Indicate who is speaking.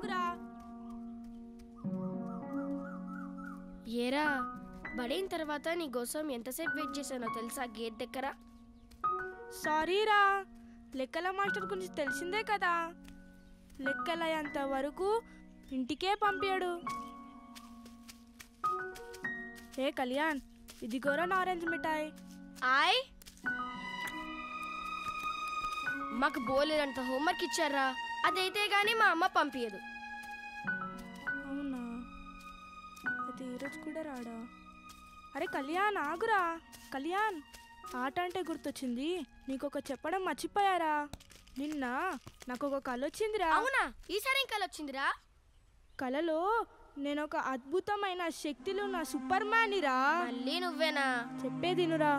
Speaker 1: ఆగురా.
Speaker 2: ఏరా బడైన తర్వాత నీ కోసం ఎంతసేపు వెయిట్ చేశానో తెలుసా గేట్ దగ్గర.
Speaker 1: సారీరా, లెక్కల మాస్టర్ గురించి తెలిసిందే కదా, లెక్కలయ్యేంత వరకు ఇంటికే పంపాడు. ఏ కళ్యాణ్, ఇదిగోరా ఆరెంజ్ మిఠాయి.
Speaker 2: ఆయ్ మాకు బోలేదంత హోంవర్క్ ఇచ్చారా, అదైతే గానీ మా అమ్మ పంపించదు.
Speaker 1: అవునా, అయితే ఈరోజు కూడా రాడా? అరే కళ్యాణ్ ఆగురా. కళ్యాణ్, ఆట అంటే గుర్తొచ్చింది, నీకొక చెప్పడం మర్చిపోయారా. నిన్న నాకు ఒక కళ వచ్చిందిరా.
Speaker 2: అవునా, ఈసారి ఏం కళ వచ్చిందిరా?
Speaker 1: కళలో నేను ఒక అద్భుతమైన శక్తులు ఉన్న సూపర్ మ్యాన్ రా.
Speaker 2: మళ్ళీ నువ్వేనా?
Speaker 1: చెప్పేదినురా.